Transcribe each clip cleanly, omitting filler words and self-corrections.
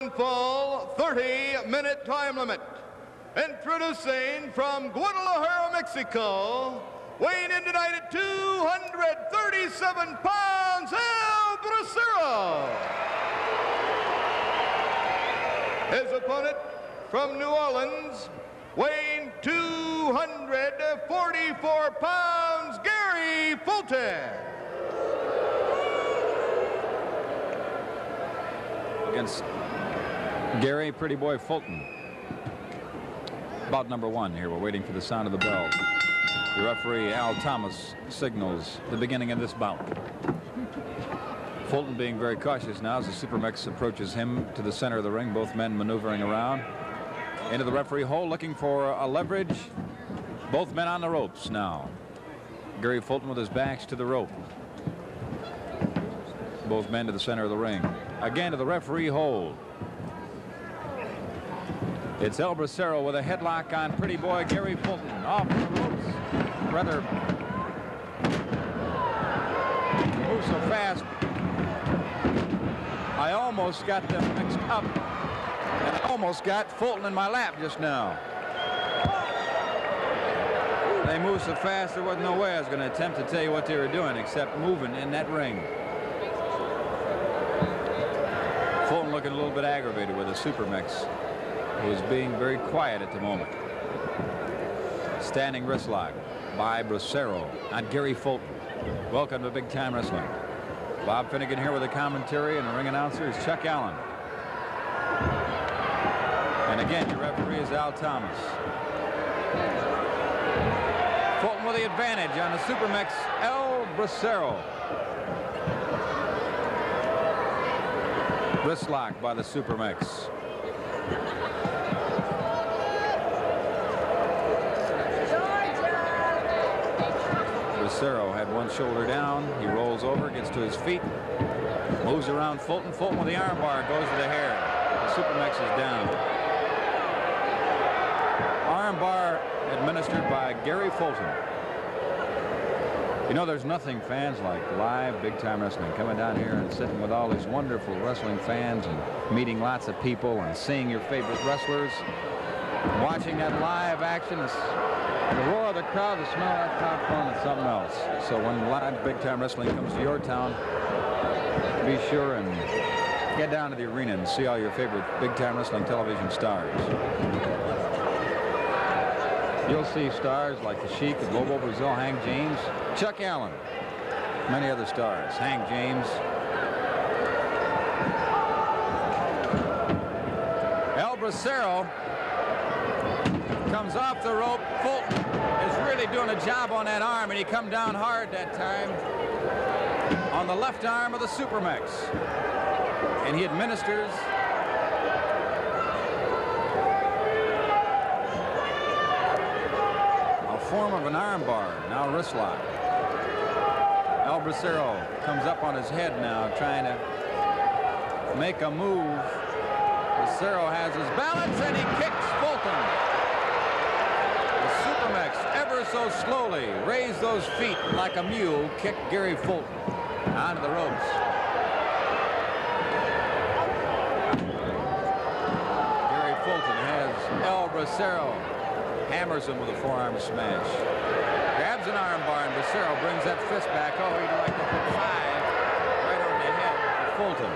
Full 30-minute time limit. Introducing from Guadalajara, Mexico, weighing in tonight at 237 pounds, El Bracero. His opponent from New Orleans, weighing 244 pounds, Gary Fulton. Against Gary Pretty Boy Fulton. Bout number one here. We're waiting for the sound of the bell. The referee, Al Thomas, signals the beginning of this bout. Fulton being very cautious now as the Supermex approaches him to the center of the ring. Both men maneuvering around. Into the referee hole, looking for a leverage. Both men on the ropes now. Gary Fulton with his backs to the rope. Both men to the center of the ring. Again to the referee hole. It's El Bracero with a headlock on Pretty Boy Gary Fulton. Off the ropes. Rather moves so fast. I almost got them mixed up. And I almost got Fulton in my lap just now. They moved so fast there wasn't no way I was going to attempt to tell you what they were doing except moving in that ring. Fulton looking a little bit aggravated with a Supermex, who is being very quiet at the moment. Standing wrist lock by Bracero on Gary Fulton. Welcome to Big Time Wrestling. Bob Finnegan here with the commentary, and the ring announcer is Chuck Allen. And again, your referee is Al Thomas. Fulton with the advantage on the Supermex, El Bracero. Wrist lock by the Supermex. Bracero had one shoulder down. He rolls over, gets to his feet, moves around Fulton. Fulton with the arm bar goes to the hair. The Supermex is down. Arm bar administered by Gary Fulton. You know, there's nothing fans like live Big Time Wrestling, coming down here and sitting with all these wonderful wrestling fans and meeting lots of people and seeing your favorite wrestlers, watching that live action. The roar of the crowd, the smell of that popcorn, and something else. So when live Big Time Wrestling comes to your town, be sure and get down to the arena and see all your favorite Big Time Wrestling television stars. You'll see stars like the Sheik of Lobo Brazil, Hank James, Chuck Allen, many other stars. Hank James. El Bracero comes off the rope. Fulton is really doing a job on that arm, and he come down hard that time on the left arm of the Supermex. And he administers form of an arm bar, now wrist lock. El Bracero comes up on his head now, trying to make a move. Bracero has his balance, and he kicks Fulton. The Supermex, ever so slowly, raised those feet like a mule, kicked Gary Fulton onto the ropes. Gary Fulton has El Bracero. Hammers him with a forearm smash. Grabs an arm bar, and Bracero brings that fist back. Oh, he'd like to put 5 right on the head of Fulton.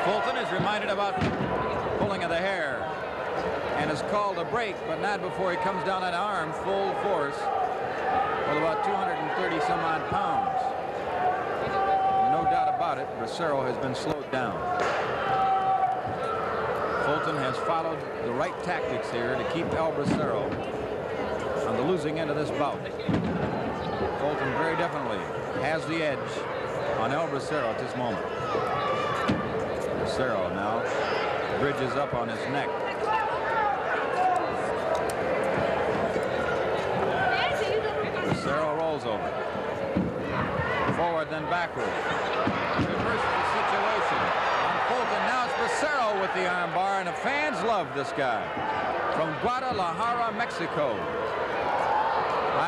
Fulton is reminded about pulling of the hair and is called a break, but not before he comes down that arm full force with about 230 some odd pounds. No doubt about it, Bracero has been slowed down. Fulton has followed the right tactics here to keep El Bracero on the losing end of this bout. Fulton very definitely has the edge on El Bracero at this moment. Bracero now bridges up on his neck. Bracero rolls over. Forward, then backward. Reverses the situation. Fulton, now it's Bracero with the arm bar, and the fans love this guy from Guadalajara, Mexico.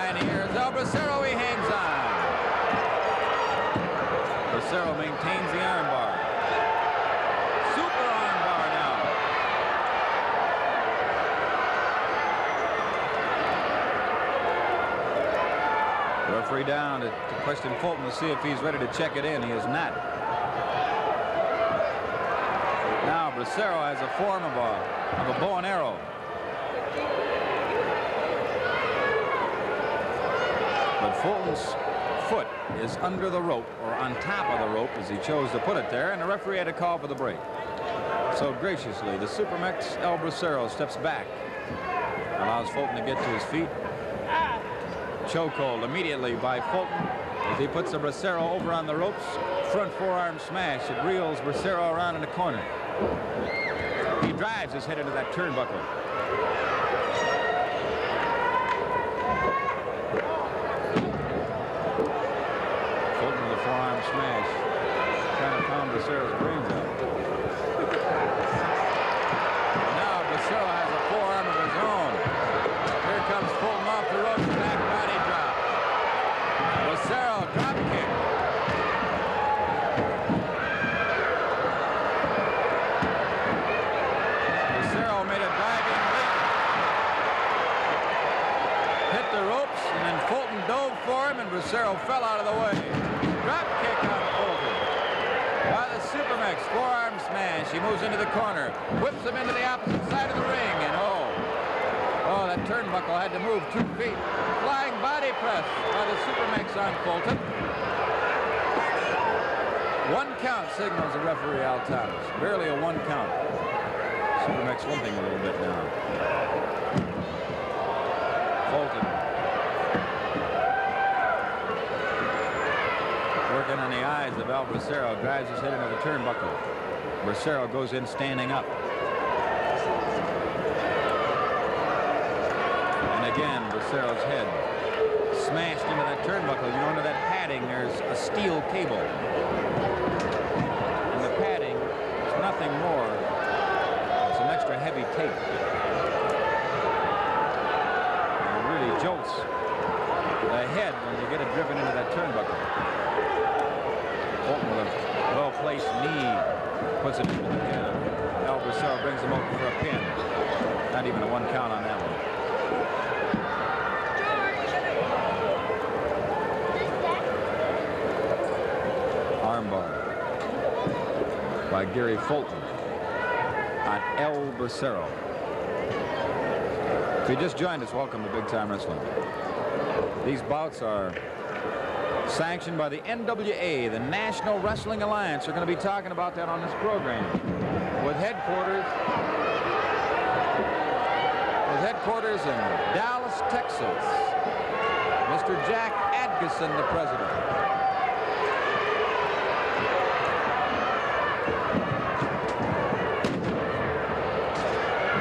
And here's El Bracero. He hangs on. Bracero maintains the armbar. Referee down to question Fulton to see if he's ready to check it in. He is not. Now Bracero has a form of a bow and arrow. But Fulton's foot is under the rope, or on top of the rope as he chose to put it there, and the referee had to call for the break. So graciously, the Supermex El Bracero steps back, allows Fulton to get to his feet. Chokehold immediately by Fulton as he puts the Bracero over on the ropes. Front forearm smash. It reels Bracero around in the corner. He drives his head into that turnbuckle. Fulton with a forearm smash, trying to pound Bracero's brains out. Now Bracero has a forearm of his own. Here comes Fulton off the ropes, back body drop. Bracero drop kick. Bracero made a diving leap, hit the ropes, and then Fulton dove for him, and Bracero fell out of the way. Drop kick on Fulton. By the Supermex forearm smash, he moves into the corner, whips him into the opposite side of the ring, and oh, that turnbuckle had to move 2 feet. Flying body press by the Supermex on Fulton. 1 count signals the referee Al Thomas. Barely a 1 count. Supermex limping a little bit now. Fulton working on the eyes of El Bracero, drives his head into the turnbuckle. Bracero goes in standing up. And again, Bracero's head smashed into that turnbuckle. You know, under that padding, there's a steel cable. And the padding is nothing more. It's some extra heavy tape. And it really jolts the head when you get it driven into that turnbuckle. Fulton with a well-placed knee puts it into the head. El Bracero brings him over for a pin. Not even a 1 count on that one. Armbar by Gary Fulton on El Bracero. If you just joined us, welcome to Big Time Wrestling. These bouts are sanctioned by the NWA, the National Wrestling Alliance. We're going to be talking about that on this program. With headquarters in Dallas, Texas. Mr. Jack Adkison, the president.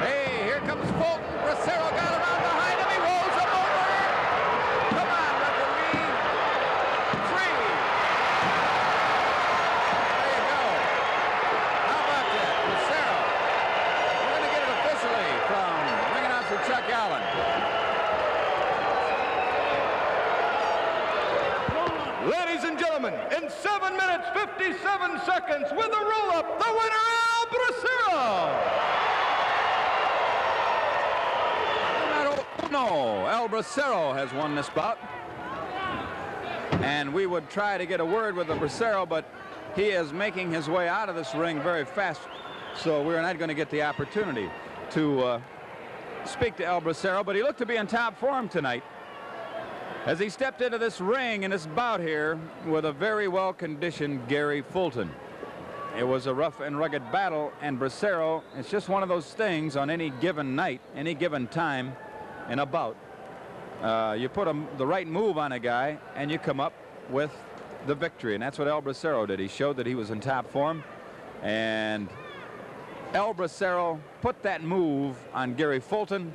Hey, here comes Fulton. Bracero got around behind him. He rolls him over. Come on, referee. 3. There you go. How about that, Bracero? We're going to get it officially from ring announcer Chuck Allen. Ladies and gentlemen, in 7 minutes, 57 seconds, with a roll-up, the winner, El Bracero! No, El Bracero has won this bout. And we would try to get a word with the Bracero, but he is making his way out of this ring very fast. So we're not going to get the opportunity to speak to El Bracero, but he looked to be in top form tonight as he stepped into this ring in this bout here with a very well-conditioned Gary Fulton. It was a rough and rugged battle, and Bracero, it's just one of those things on any given night, any given time in a bout. You put the right move on a guy, and you come up with the victory, and that's what El Bracero did. He showed that he was in top form, and El Bracero put that move on Gary Fulton.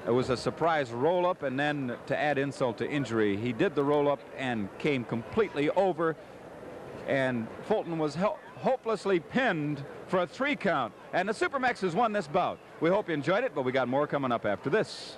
It was a surprise roll-up, and then to add insult to injury, he did the roll-up and came completely over, and Fulton was hopelessly pinned for a 3 count, and the Supermex has won this bout. We hope you enjoyed it, but we got more coming up after this.